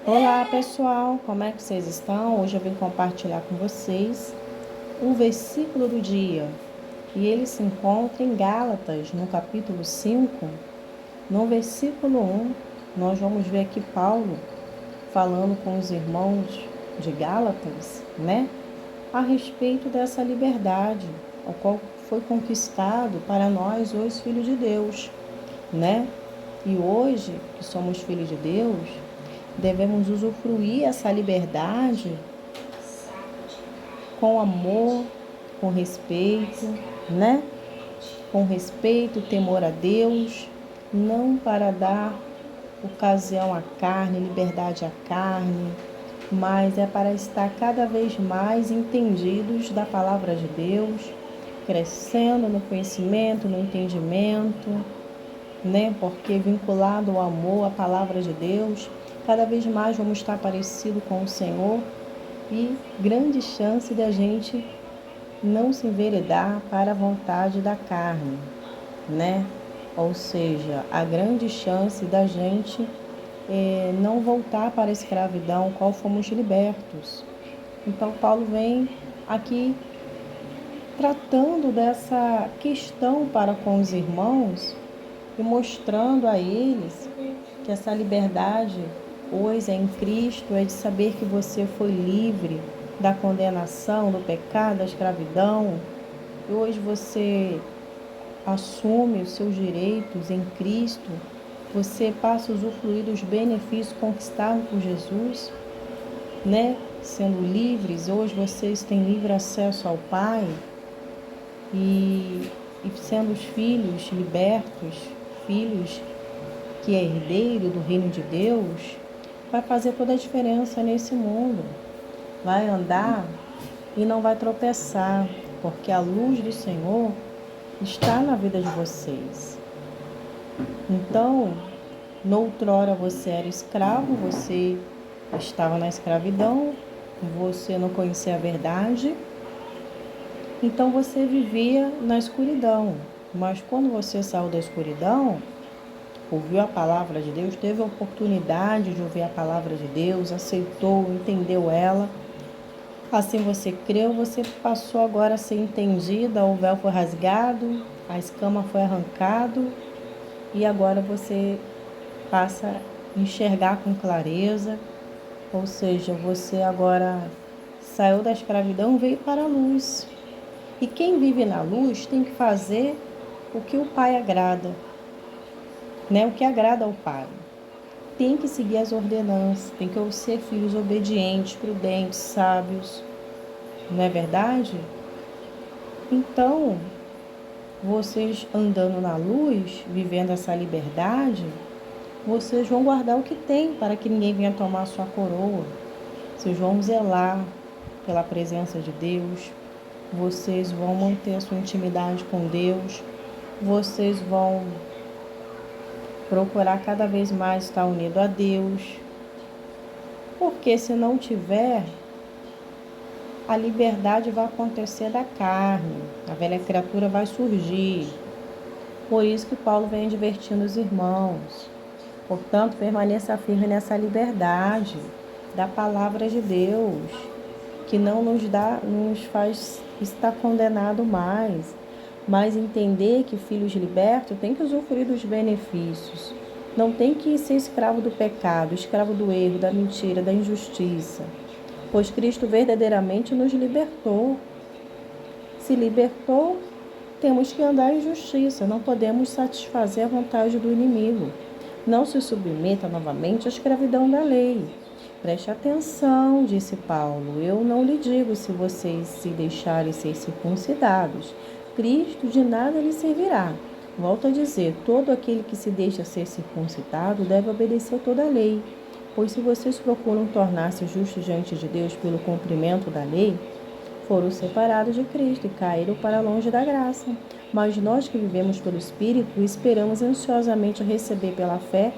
Olá pessoal, como é que vocês estão? Hoje eu vim compartilhar com vocês o versículo do dia. E ele se encontra em Gálatas, no capítulo 5, no versículo 1. Nós vamos ver aqui Paulo falando com os irmãos de Gálatas, a respeito dessa liberdade, o qual foi conquistado para nós, os filhos de Deus, né? E hoje, que somos filhos de Deus, devemos usufruir essa liberdade com amor, com respeito, Com respeito, temor a Deus, não para dar ocasião à carne, liberdade à carne, mas é para estar cada vez mais entendidos da palavra de Deus, crescendo no conhecimento, no entendimento, Porque vinculado ao amor, à palavra de Deus, cada vez mais vamos estar parecido com o Senhor e grande chance de a gente não se enveredar para a vontade da carne, Ou seja, a grande chance da gente não voltar para a escravidão, qual fomos libertos. Então, Paulo vem aqui tratando dessa questão para com os irmãos e mostrando a eles que essa liberdade hoje é em Cristo, é de saber que você foi livre da condenação, do pecado, da escravidão. E hoje você assume os seus direitos em Cristo, você passa a usufruir dos benefícios conquistados por Jesus, Sendo livres, hoje vocês têm livre acesso ao Pai e sendo os filhos libertos, filhos que é herdeiro do reino de Deus, vai fazer toda a diferença nesse mundo. Vai andar e não vai tropeçar, porque a luz do Senhor está na vida de vocês. Então, noutrora você era escravo, você estava na escravidão, você não conhecia a verdade, então você vivia na escuridão. Mas quando você saiu da escuridão, ouviu a palavra de Deus, teve a oportunidade de ouvir a palavra de Deus, aceitou, entendeu ela. Assim você creu, você passou agora a ser entendida, o véu foi rasgado, a escama foi arrancado e agora você passa a enxergar com clareza, ou seja, você agora saiu da escravidão e veio para a luz. E quem vive na luz tem que fazer o que o Pai agrada, O que agrada ao Pai. Tem que seguir as ordenanças, tem que ser filhos obedientes, prudentes, sábios. Não é verdade? Então, vocês andando na luz, vivendo essa liberdade, vocês vão guardar o que tem para que ninguém venha tomar a sua coroa. Vocês vão zelar pela presença de Deus. Vocês vão manter a sua intimidade com Deus. Vocês vão procurar cada vez mais estar unido a Deus. Porque se não tiver, a liberdade vai acontecer da carne. A velha criatura vai surgir. Por isso que Paulo vem advertindo os irmãos. Portanto, permaneça firme nessa liberdade da palavra de Deus, que não nos faz estar condenado mais, mas entender que filhos libertos têm que usufruir dos benefícios. Não tem que ser escravo do pecado, escravo do erro, da mentira, da injustiça. Pois Cristo verdadeiramente nos libertou. Se libertou, temos que andar em justiça, não podemos satisfazer a vontade do inimigo. Não se submeta novamente à escravidão da lei. Preste atenção, disse Paulo, eu não lhe digo se vocês se deixarem ser circuncidados. Cristo de nada lhe servirá. Volto a dizer, todo aquele que se deixa ser circuncidado deve obedecer toda a lei. Pois se vocês procuram tornar-se justos diante de Deus pelo cumprimento da lei, foram separados de Cristo e caíram para longe da graça. Mas nós que vivemos pelo Espírito, esperamos ansiosamente receber pela fé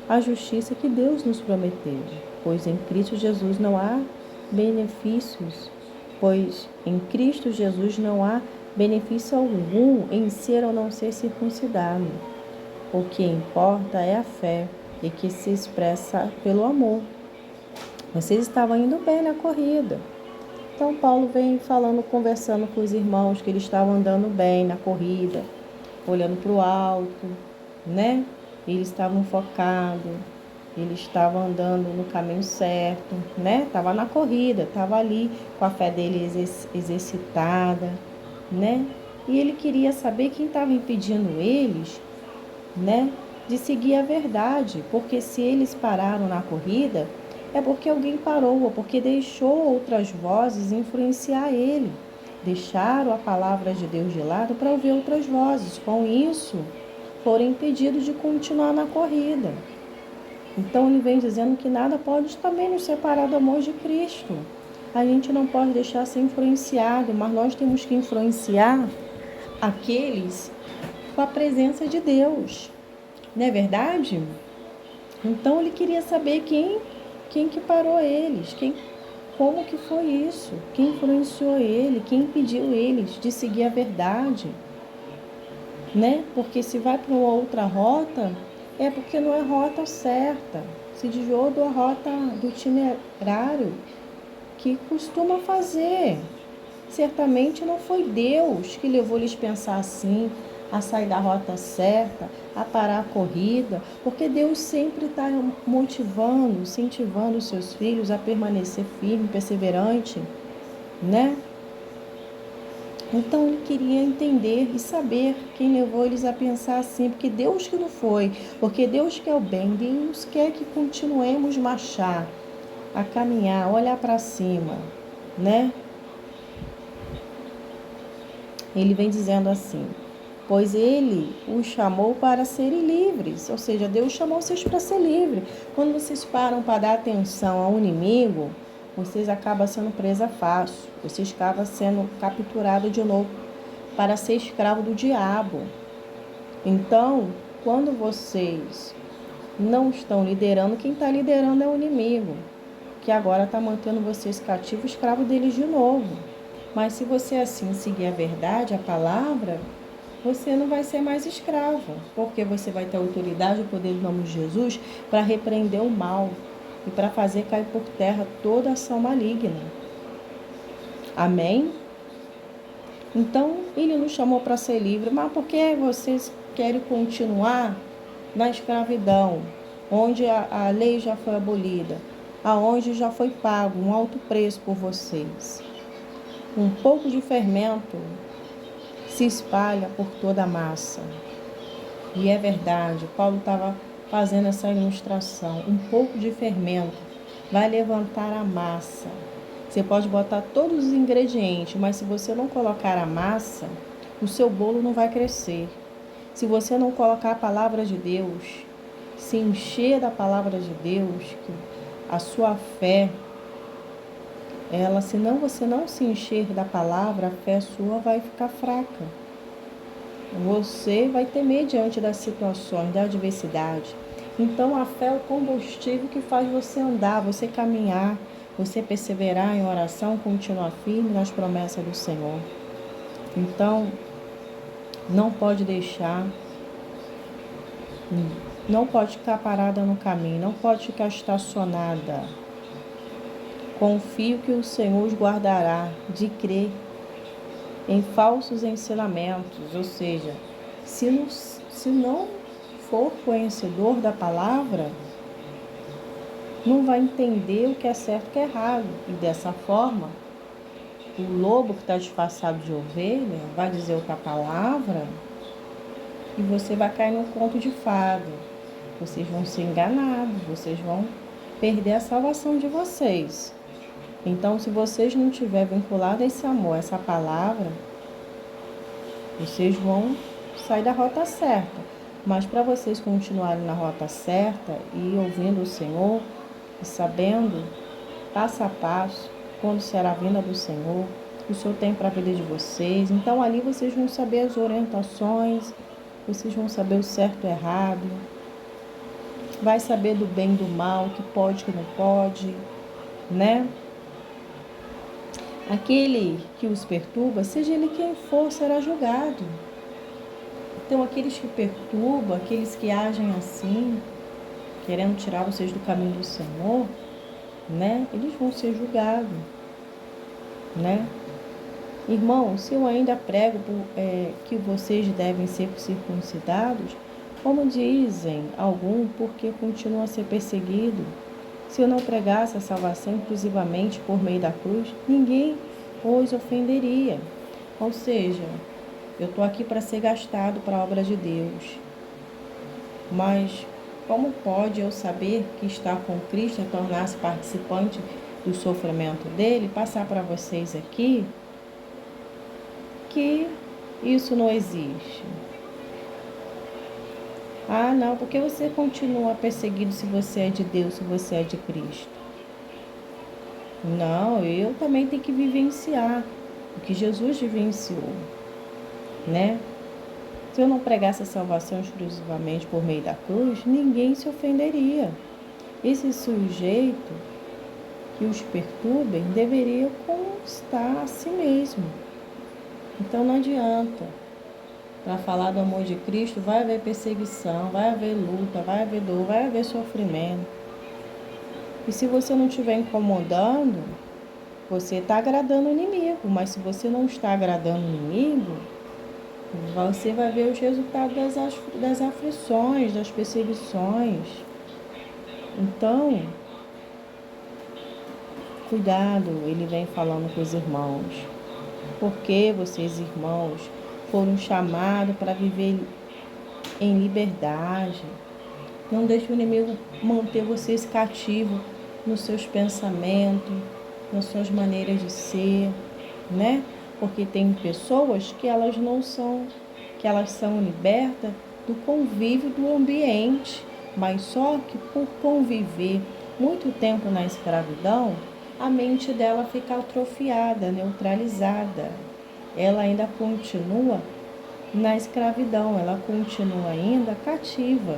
a justiça que Deus nos prometeu. Pois em Cristo Jesus não há benefícios, benefício algum em ser ou não ser circuncidado. O que importa é a fé e que se expressa pelo amor. Vocês estavam indo bem na corrida. Então Paulo vem falando, conversando com os irmãos que eles estavam andando bem na corrida, olhando para o alto, né? Eles estavam focados, eles estavam andando no caminho certo, né? Estava na corrida, estava ali com a fé dele exercitada, né? E ele queria saber quem estava impedindo eles, né? De seguir a verdade, porque se eles pararam na corrida, é porque alguém parou, ou porque deixou outras vozes influenciar ele. Deixaram a palavra de Deus de lado para ouvir outras vozes. Com isso, foram impedidos de continuar na corrida. Então ele vem dizendo que nada pode também nos separar do amor de Cristo. A gente não pode deixar ser influenciado, mas nós temos que influenciar aqueles com a presença de Deus. Não é verdade? Então ele queria saber quem que parou eles, como que foi isso, quem influenciou ele, quem impediu eles de seguir a verdade, né? Porque se vai para uma outra rota, é porque não é a rota certa, se desviou da rota do itinerário que costuma fazer. Certamente não foi Deus que levou eles a pensar assim, a sair da rota certa, a parar a corrida, porque Deus sempre está motivando, incentivando os seus filhos a permanecer firme, perseverante, né? Então ele queria entender e saber quem levou eles a pensar assim, porque Deus que não foi, porque Deus quer o bem, Deus quer que continuemos marchar, a caminhar, olhar para cima, né? Ele vem dizendo assim: pois ele os chamou para serem livres, ou seja, Deus chamou vocês para ser livre. Quando vocês param para dar atenção ao inimigo, vocês acabam sendo presa fácil, vocês acabam sendo capturados de novo para ser escravo do diabo. Então, quando vocês não estão liderando, quem está liderando é o inimigo, que agora está mantendo vocês cativos, escravo deles de novo. Mas se você assim seguir a verdade, a palavra, você não vai ser mais escravo, porque você vai ter autoridade e poder do nome de Jesus para repreender o mal e para fazer cair por terra toda ação maligna. Amém? Então, ele nos chamou para ser livre, mas por que vocês querem continuar na escravidão, onde a lei já foi abolida, aonde já foi pago um alto preço por vocês? Um pouco de fermento se espalha por toda a massa. E é verdade, Paulo estava fazendo essa ilustração. Um pouco de fermento vai levantar a massa. Você pode botar todos os ingredientes, mas se você não colocar a massa, o seu bolo não vai crescer. Se você não colocar a palavra de Deus, se encher da palavra de Deus, a sua fé, se você não se encher da palavra, a fé sua vai ficar fraca. Você vai temer diante das situações, da adversidade. Então, a fé é o combustível que faz você andar, você caminhar, você perseverar em oração, continuar firme nas promessas do Senhor. Então, não pode deixar, não pode ficar parada no caminho, não pode ficar estacionada. Confio que o Senhor os guardará de crer em falsos ensinamentos, ou seja, se não for conhecedor da palavra, não vai entender o que é certo e o que é errado. E dessa forma, o lobo que está disfarçado de ovelha vai dizer outra palavra e você vai cair no conto de fada. Vocês vão ser enganados, vocês vão perder a salvação de vocês. Então, se vocês não estiverem vinculados a esse amor, a essa palavra, vocês vão sair da rota certa. Mas para vocês continuarem na rota certa e ouvindo o Senhor e sabendo, passo a passo, quando será a vinda do Senhor, o Senhor tem para a vida de vocês. Então, ali vocês vão saber as orientações, vocês vão saber o certo e o errado, vai saber do bem e do mal, o que pode e o que não pode, né? Aquele que os perturba, seja ele quem for, será julgado. Então, aqueles que perturbam, aqueles que agem assim, querendo tirar vocês do caminho do Senhor, né? Eles vão ser julgados, né? Irmão, se eu ainda prego que vocês devem ser circuncidados, como dizem alguns, porque continuam a ser perseguidos? Se eu não pregasse a salvação exclusivamente por meio da cruz, ninguém os ofenderia. Ou seja, eu estou aqui para ser gastado para a obra de Deus. Mas como pode eu saber que estar com Cristo é tornar-se participante do sofrimento dele, passar para vocês aqui que isso não existe? Ah, não, porque você continua perseguido se você é de Deus, se você é de Cristo? Não, eu também tenho que vivenciar o que Jesus vivenciou, né? Se eu não pregasse a salvação exclusivamente por meio da cruz, ninguém se ofenderia. Esse sujeito que os perturbem deveria constar a si mesmo. Então não adianta. Para falar do amor de Cristo, vai haver perseguição, vai haver luta, vai haver dor, vai haver sofrimento. E se você não estiver incomodando, você está agradando o inimigo. Mas se você não está agradando o inimigo, você vai ver os resultados das aflições, das perseguições. Então, cuidado, ele vem falando com os irmãos. Porque vocês, irmãos, foram chamados para viver em liberdade. Não deixe o inimigo manter vocês cativos nos seus pensamentos, nas suas maneiras de ser, né? Porque tem pessoas que elas não são, que elas são libertas do convívio do ambiente, mas só que por conviver muito tempo na escravidão, a mente dela fica atrofiada, neutralizada. Ela ainda continua na escravidão, ela continua ainda cativa.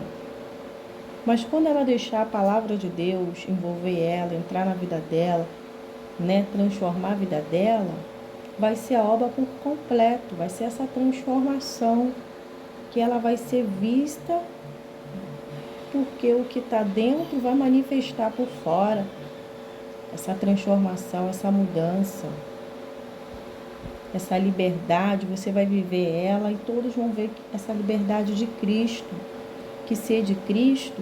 Mas quando ela deixar a palavra de Deus envolver ela, entrar na vida dela, né, transformar a vida dela, vai ser a obra por completo, vai ser essa transformação que ela vai ser vista, porque o que está dentro vai manifestar por fora. Essa transformação, essa mudança, essa liberdade, você vai viver ela e todos vão ver essa liberdade de Cristo. Que ser de Cristo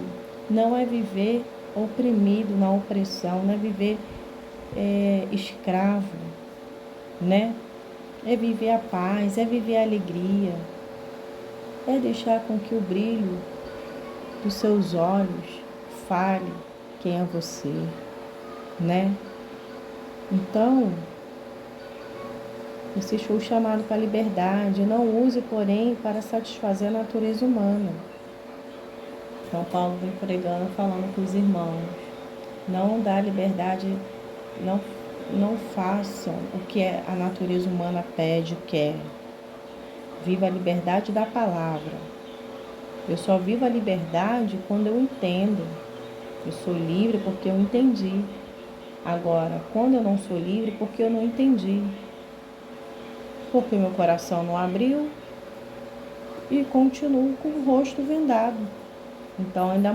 não é viver oprimido na opressão, não é viver escravo, né? É viver a paz, é viver a alegria, é deixar com que o brilho dos seus olhos fale quem é você, né? Então, você foi chamado para a liberdade, não use, porém, para satisfazer a natureza humana. Então, Paulo vem pregando, falando com os irmãos, não dá liberdade, não façam o que a natureza humana pede, quer. Viva a liberdade da palavra. Eu só vivo a liberdade quando eu entendo. Eu sou livre porque eu entendi. Agora, quando eu não sou livre, porque eu não entendi. Porque meu coração não abriu e continuo com o rosto vendado. Então, ainda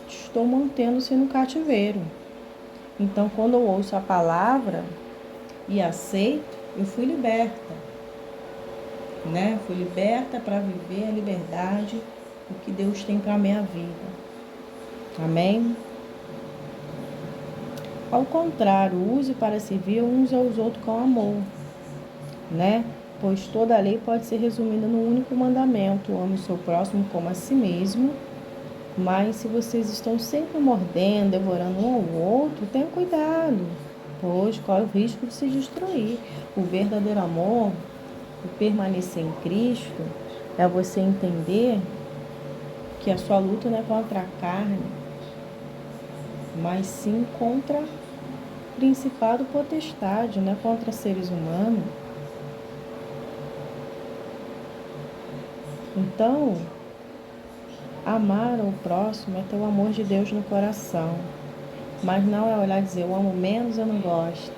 estou mantendo-se no cativeiro. Então, quando eu ouço a palavra e aceito, eu fui liberta, né? Fui liberta para viver a liberdade, o que Deus tem para a minha vida. Amém? Ao contrário, use para servir uns aos outros com amor, né? Pois toda a lei pode ser resumida num único mandamento: ame o seu próximo como a si mesmo. Mas se vocês estão sempre mordendo, devorando um ao outro, tenham cuidado, pois corre o risco de se destruir. O verdadeiro amor, o permanecer em Cristo, é você entender que a sua luta não é contra a carne, mas sim contra principado potestade, não é contra seres humanos. Então, amar o próximo é ter o amor de Deus no coração. Mas não é olhar e dizer, eu amo menos, eu não gosto.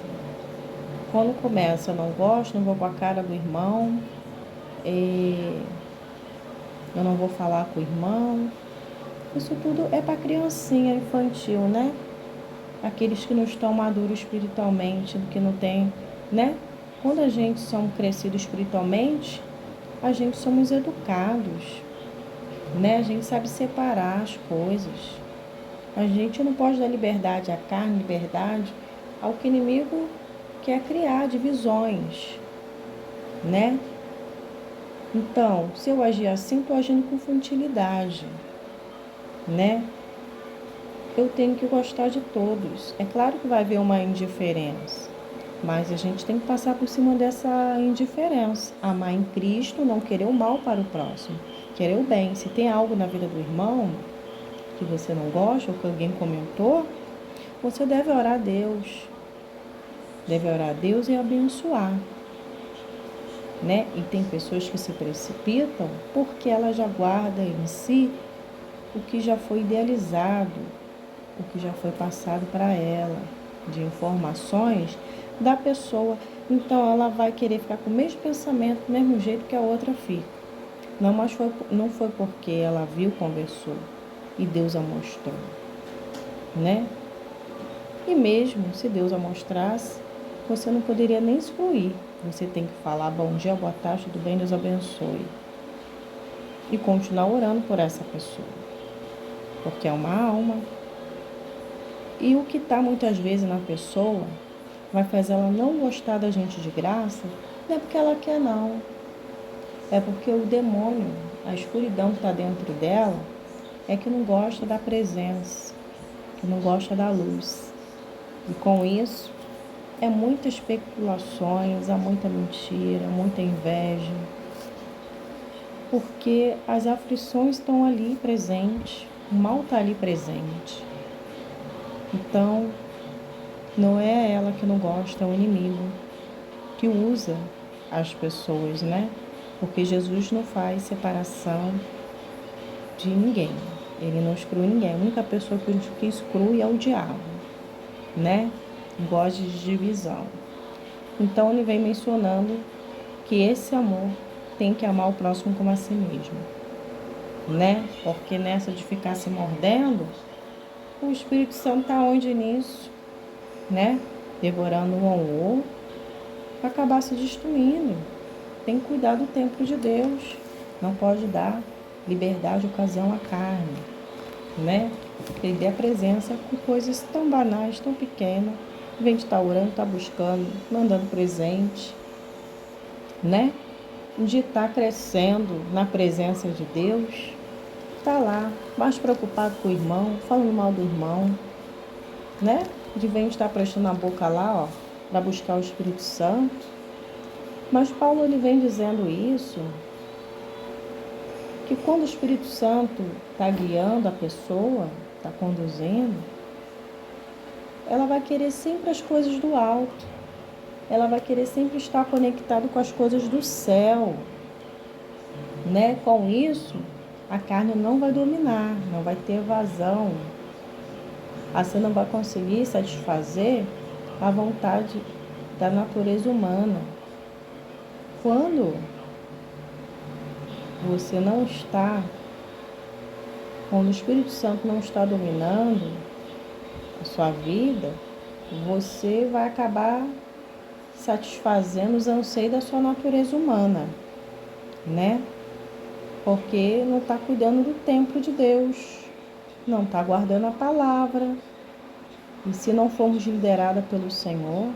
Quando começa, eu não gosto, não vou com a cara do irmão, eu não vou falar com o irmão. Isso tudo é para criancinha infantil, né? aqueles que não estão maduros espiritualmente, que não têm, né? Quando a gente somos crescidos espiritualmente, a gente somos educados, né? A gente sabe separar as coisas. A gente não pode dar liberdade à carne, liberdade ao que o inimigo quer criar divisões, né? Então, se eu agir assim, estou agindo com futilidade, né? Eu tenho que gostar de todos. É claro que vai haver uma indiferença, mas a gente tem que passar por cima dessa indiferença. Amar em Cristo, não querer o mal para o próximo, querer o bem. Se tem algo na vida do irmão que você não gosta, ou que alguém comentou, você deve orar a Deus. Deve orar a Deus e abençoar, né? E tem pessoas que se precipitam porque ela já guarda em si o que já foi idealizado, o que já foi passado para ela, de informações da pessoa. Então ela vai querer ficar com o mesmo pensamento, do mesmo jeito que a outra fica. Não foi porque ela viu, conversou e Deus a mostrou, né? E mesmo se Deus a mostrasse, você não poderia nem excluir. Você tem que falar bom dia, boa tarde, tudo bem, Deus abençoe. E continuar orando por essa pessoa, porque é uma alma. E o que está muitas vezes na pessoa vai fazer ela não gostar da gente de graça, não é porque ela quer não. É porque o demônio, a escuridão que está dentro dela, é que não gosta da presença, que não gosta da luz. E com isso, é muitas especulações, há muita mentira, muita inveja, porque as aflições estão ali presentes, o mal está ali presente. Então, não é ela que não gosta, é o inimigo que usa as pessoas, né? Porque Jesus não faz separação de ninguém. Ele não exclui ninguém. A única pessoa que exclui é o diabo, né? Gosta de divisão. Então, ele vem mencionando que esse amor tem que amar o próximo como a si mesmo, né? Porque nessa de ficar se mordendo, o Espírito Santo está onde nisso, né? Devorando um ao outro, para acabar se destruindo. Tem que cuidar do templo de Deus. Não pode dar liberdade, ocasião à carne, né? Perder a presença com coisas tão banais, tão pequenas. Em vez de estar orando, estar buscando, mandando presente, né? De estar crescendo na presença de Deus, está lá, mais preocupado com o irmão, falando mal do irmão, né? De vez de estar prestando a boca lá, ó, para buscar o Espírito Santo. Mas Paulo, ele vem dizendo isso, que quando o Espírito Santo está guiando a pessoa, está conduzindo, ela vai querer sempre as coisas do alto. Ela vai querer sempre estar conectada com as coisas do céu, né? Com isso, a carne não vai dominar, não vai ter evasão. Você não vai conseguir satisfazer a vontade da natureza humana. Quando você não está, quando o Espírito Santo não está dominando a sua vida, você vai acabar satisfazendo os anseios da sua natureza humana, né? Porque não está cuidando do templo de Deus, não está guardando a palavra. E se não formos lideradas pelo Senhor,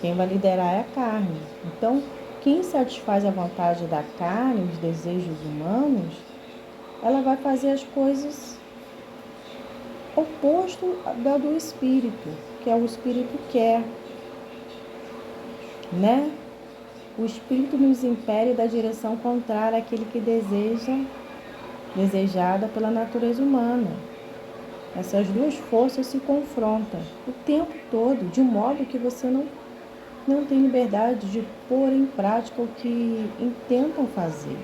quem vai liderar é a carne. Então, quem satisfaz a vontade da carne, os desejos humanos, ela vai fazer as coisas oposto da do Espírito, que é o Espírito quer, né? O Espírito nos impele da direção contrária àquele que desejada pela natureza humana. Essas duas forças se confrontam o tempo todo, de modo que você não tem liberdade de pôr em prática o que intentam fazer.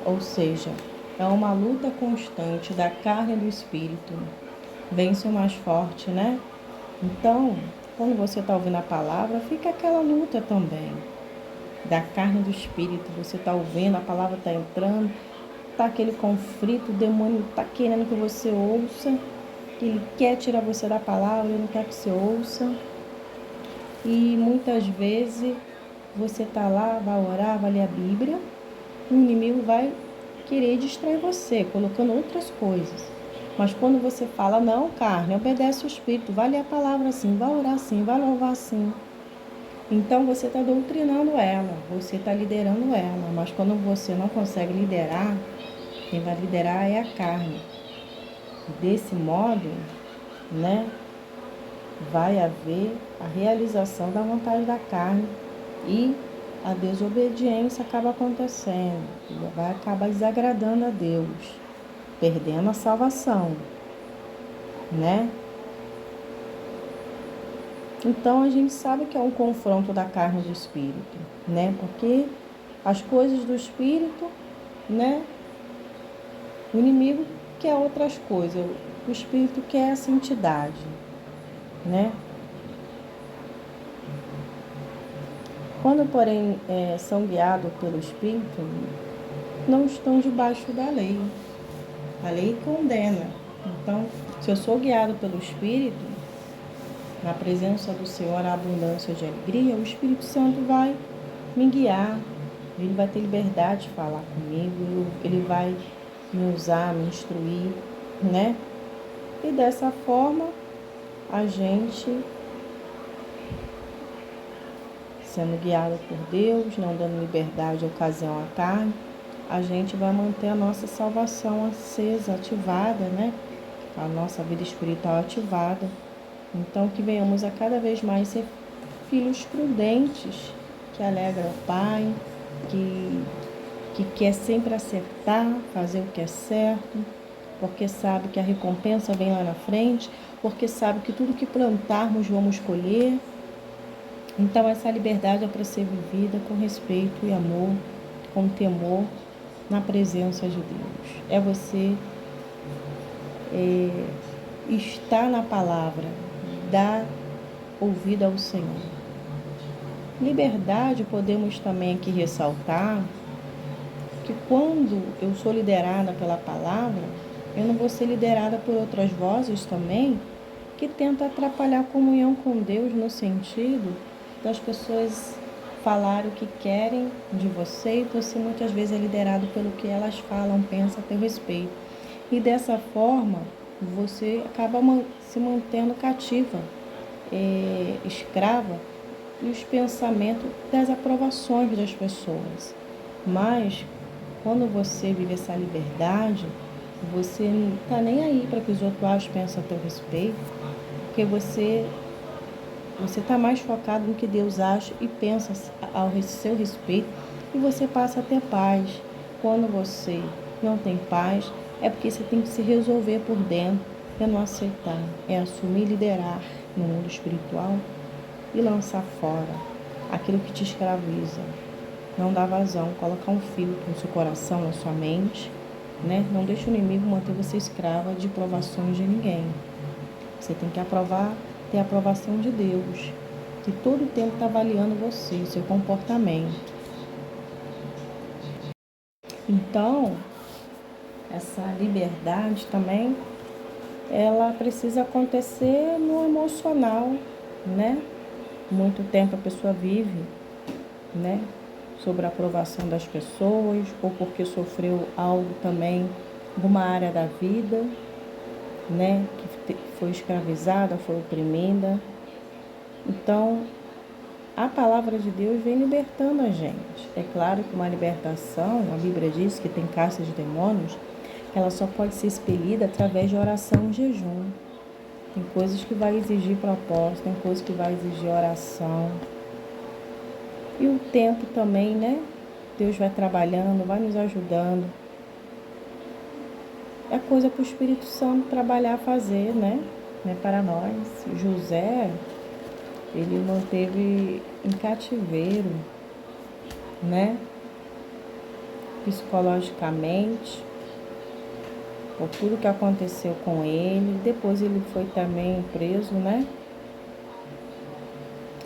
Ou seja, é uma luta constante da carne e do espírito. Vence o mais forte, né? Então, quando você está ouvindo a palavra, fica aquela luta também. Da carne e do espírito, você está ouvindo, a palavra está entrando, está aquele conflito, o demônio está querendo que você ouça, que ele quer tirar você da palavra, ele não quer que você ouça. E muitas vezes você está lá, vai orar, vai ler a Bíblia, o inimigo vai querer distrair você, colocando outras coisas. Mas quando você fala, não, carne, obedece o Espírito, vai ler a palavra assim, vai orar assim, vai louvar assim. Então você está doutrinando ela, você está liderando ela. Mas quando você não consegue liderar, quem vai liderar é a carne. Desse modo, né, vai haver a realização da vontade da carne e a desobediência acaba acontecendo, vai acabar desagradando a Deus, perdendo a salvação, né? Então a gente sabe que é um confronto da carne e do espírito, né? Porque as coisas do espírito, né? O inimigo quer outras coisas, o espírito quer essa entidade, né? Quando, porém, são guiados pelo espírito, não estão debaixo da lei. A lei condena. Então, se eu sou guiado pelo espírito, na presença do Senhor, a abundância de alegria, o Espírito Santo vai me guiar, ele vai ter liberdade de falar comigo, ele vai me usar, me instruir, né? E dessa forma, a gente, sendo guiado por Deus, não dando liberdade à ocasião à carne, a gente vai manter a nossa salvação acesa, ativada, né? A nossa vida espiritual ativada. Então, que venhamos a cada vez mais ser filhos prudentes, que alegram o Pai, que quer sempre acertar, fazer o que é certo, porque sabe que a recompensa vem lá na frente, porque sabe que tudo que plantarmos vamos colher. Então, essa liberdade é para ser vivida com respeito e amor, com temor, na presença de Deus. É você estar na palavra, dar ouvido ao Senhor. Liberdade, podemos também aqui ressaltar que quando eu sou liderada pela palavra, eu não vou ser liderada por outras vozes também que tentam atrapalhar a comunhão com Deus, no sentido das pessoas falarem o que querem de você, e você muitas vezes é liderado pelo que elas falam, pensam a teu respeito. E dessa forma, você acaba se mantendo cativa, escrava dos pensamentos, das aprovações das pessoas. Mas, quando você vive essa liberdade, você não está nem aí para que os outros pensem a teu respeito, porque você está mais focado no que Deus acha e pensa ao seu respeito, e você passa a ter paz. Quando você não tem paz, é porque você tem que se resolver por dentro, é não aceitar, é assumir e liderar no mundo espiritual e lançar fora aquilo que te escraviza. Não dá vazão, colocar um filtro no seu coração, na sua mente, né? Não deixe o inimigo manter você escrava de provações de ninguém. Você tem que ter a aprovação de Deus, que todo o tempo está avaliando você, seu comportamento. Então, essa liberdade também, ela precisa acontecer no emocional, né? Muito tempo a pessoa vive, né? Sobre a aprovação das pessoas, ou porque sofreu algo também, alguma área da vida, né? Que foi escravizada, foi oprimida. Então, a palavra de Deus vem libertando a gente. É claro que uma libertação, a Bíblia diz que tem caça de demônios, ela só pode ser expelida através de oração e jejum. Tem coisas que vai exigir propósito, tem coisas que vai exigir oração. E o tempo também, né? Deus vai trabalhando, vai nos ajudando. É coisa para o Espírito Santo trabalhar, fazer, né? Não é para nós. José, ele manteve em cativeiro, né? Psicologicamente, por tudo que aconteceu com ele. Depois ele foi também preso, né?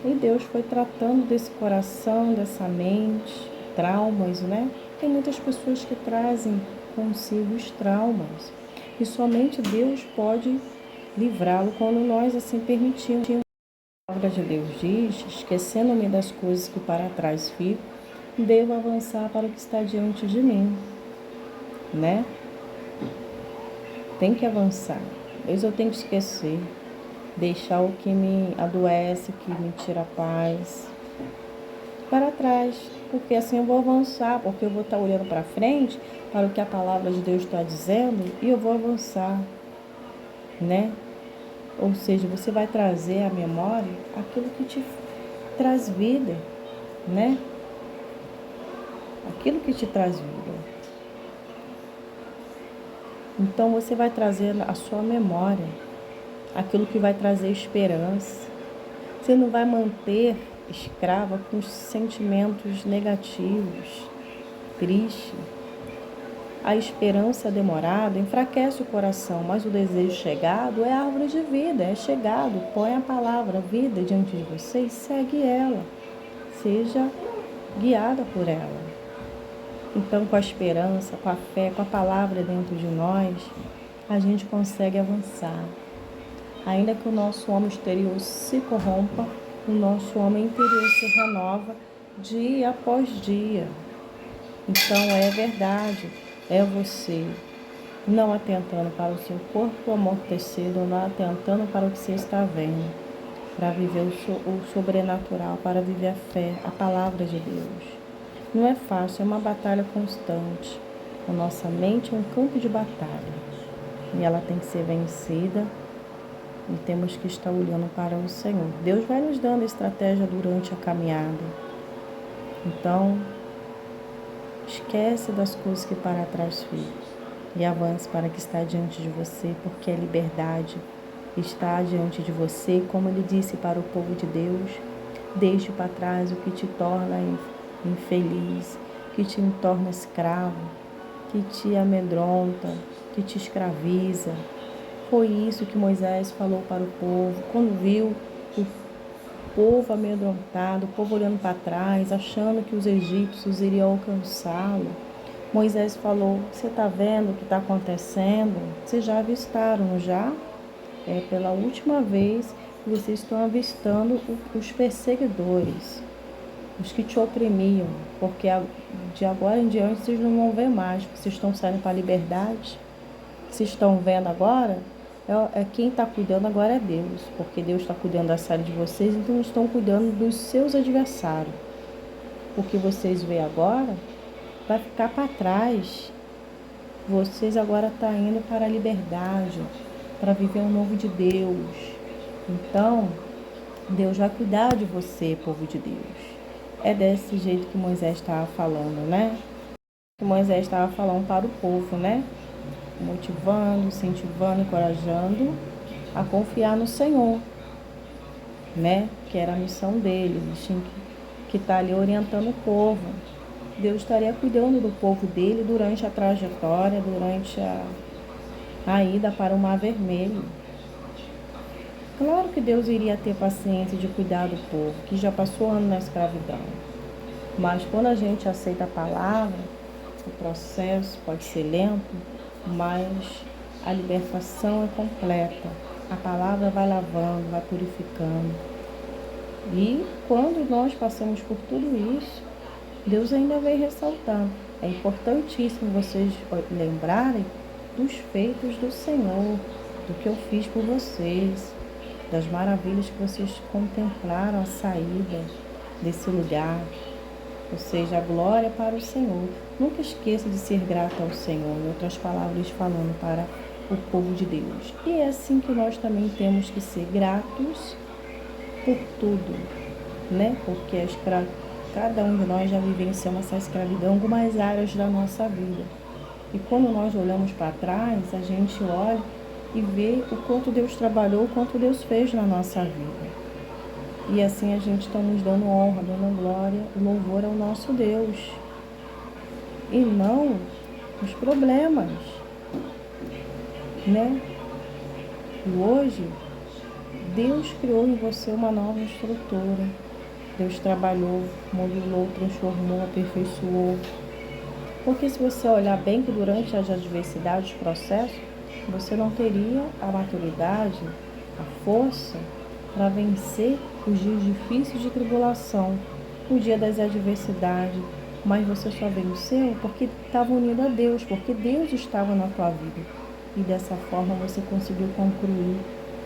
E Deus foi tratando desse coração, dessa mente, traumas, né? Tem muitas pessoas que trazem consigo os traumas. E somente Deus pode livrá-lo quando nós assim permitimos. A palavra de Deus diz: esquecendo-me das coisas que para trás fico, devo avançar para o que está diante de mim, né? Tem que avançar. Às vezes eu tenho que esquecer, deixar o que me adoece, que me tira a paz, para trás, porque assim eu vou avançar, porque eu vou estar olhando para frente, para o que a palavra de Deus está dizendo, e eu vou avançar, né? Ou seja, você vai trazer à memória aquilo que te traz vida, né? Aquilo que te traz vida. Então você vai trazer à sua memória aquilo que vai trazer esperança. Você não vai manter escrava com os sentimentos negativos, tristes. A esperança demorada enfraquece o coração, mas o desejo chegado é árvore de vida, é chegado. Põe a palavra vida diante de você e segue ela. Seja guiada por ela. Então, com a esperança, com a fé, com a palavra dentro de nós, a gente consegue avançar. Ainda que o nosso homem exterior se corrompa, o nosso homem interior se renova dia após dia. Então, é verdade, é você não atentando para o seu corpo amortecido, não atentando para o que você está vendo, para viver o sobrenatural, para viver a fé, a palavra de Deus. Não é fácil, é uma batalha constante. A nossa mente é um campo de batalha e ela tem que ser vencida e temos que estar olhando para o Senhor. Deus vai nos dando estratégia durante a caminhada. Então, esquece das coisas que para trás ficam e avance para o que está diante de você, porque a liberdade está diante de você, como ele disse para o povo de Deus: deixe para trás o que te torna infeliz, que te torna escravo, que te amedronta, que te escraviza. Foi isso que Moisés falou para o povo, quando viu o povo amedrontado, o povo olhando para trás, achando que os egípcios iriam alcançá-lo. Moisés falou: você está vendo o que está acontecendo? Vocês já avistaram, já? É pela última vez que vocês estão avistando os perseguidores, os que te oprimiam, porque de agora em diante vocês não vão ver mais, porque vocês estão saindo para a liberdade. Vocês estão vendo agora, quem está cuidando agora é Deus, porque Deus está cuidando da saída de vocês, então estão cuidando dos seus adversários. O que vocês veem agora vai ficar para trás. Vocês agora estão indo para a liberdade, para viver o novo de Deus. Então, Deus vai cuidar de você, povo de Deus. É desse jeito que Moisés estava falando, né? Que Moisés estava falando para o povo, né? Motivando, incentivando, encorajando a confiar no Senhor, né? Que era a missão dele. Eles tinham que estar ali orientando o povo. Deus estaria cuidando do povo dele durante a trajetória, durante a ida para o Mar Vermelho. Claro que Deus iria ter paciência de cuidar do povo, que já passou ano na escravidão. Mas quando a gente aceita a palavra, o processo pode ser lento, mas a libertação é completa. A palavra vai lavando, vai purificando. E quando nós passamos por tudo isso, Deus ainda vem ressaltando. É importantíssimo vocês lembrarem dos feitos do Senhor, do que eu fiz por vocês, das maravilhas que vocês contemplaram a saída desse lugar. Ou seja, a glória para o Senhor. Nunca esqueça de ser grato ao Senhor, em outras palavras, falando para o povo de Deus. E é assim que nós também temos que ser gratos por tudo, né? Porque cada um de nós já vivenciamos essa escravidão em algumas áreas da nossa vida. E quando nós olhamos para trás, a gente olha e vê o quanto Deus trabalhou, o quanto Deus fez na nossa vida. E assim a gente está nos dando honra, dando glória, louvor ao nosso Deus. E não os problemas, né? E hoje, Deus criou em você uma nova estrutura. Deus trabalhou, modulou, transformou, aperfeiçoou. Porque se você olhar bem que durante as adversidades, os processos, você não teria a maturidade, a força para vencer os dias difíceis de tribulação, o dia das adversidades, mas você só venceu porque estava unido a Deus, porque Deus estava na tua vida. E dessa forma você conseguiu concluir,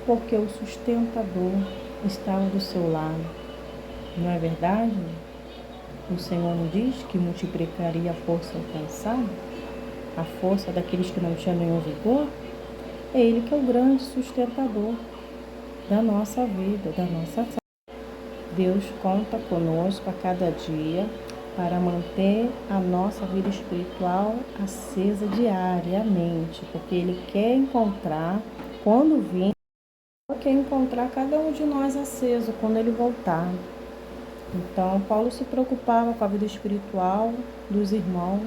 porque o sustentador estava do seu lado. Não é verdade? O Senhor não diz que multiplicaria a força alcançada, a força daqueles que não tinham nenhum vigor? É Ele que é o grande sustentador da nossa vida, da nossa vida. Deus conta conosco a cada dia para manter a nossa vida espiritual acesa diariamente, porque Ele quer encontrar, quando vir, quer encontrar cada um de nós aceso quando Ele voltar. Então, Paulo se preocupava com a vida espiritual dos irmãos,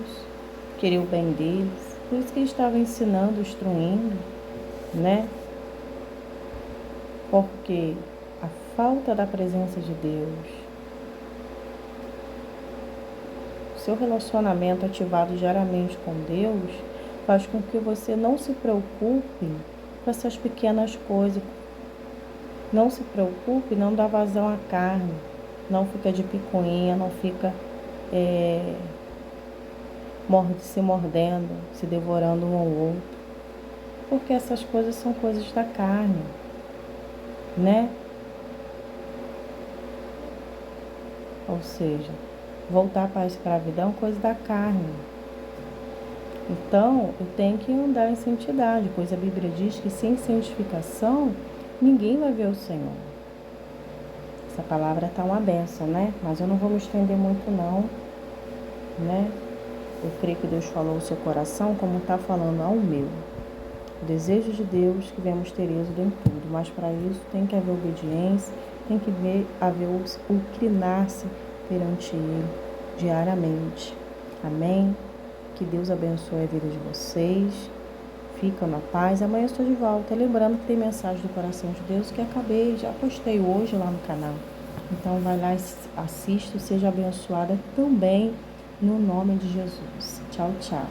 queria o bem deles, por isso que ele estava ensinando, instruindo, né? Porque a falta da presença de Deus, o seu relacionamento ativado diariamente com Deus, faz com que você não se preocupe com essas pequenas coisas. Não se preocupe, não dá vazão à carne, não fica de picuinha, não fica se mordendo, se devorando um ao outro. Porque essas coisas são coisas da carne, né? Ou seja, voltar para a escravidão é coisa da carne. Então, eu tenho que andar em santidade, pois a Bíblia diz que sem santificação, ninguém vai ver o Senhor. Essa palavra está uma benção, né? Mas eu não vou me estender muito não, né? Eu creio que Deus falou ao seu coração como está falando ao meu. O desejo de Deus que vemos ter êxito em tudo, mas para isso tem que haver obediência, tem que haver o inclinar-se perante Ele diariamente. Amém? Que Deus abençoe a vida de vocês. Ficam na paz. Amanhã eu estou de volta. Lembrando que tem mensagem do coração de Deus que já postei hoje lá no canal. Então vai lá, assista, seja abençoada também no nome de Jesus. Tchau, tchau.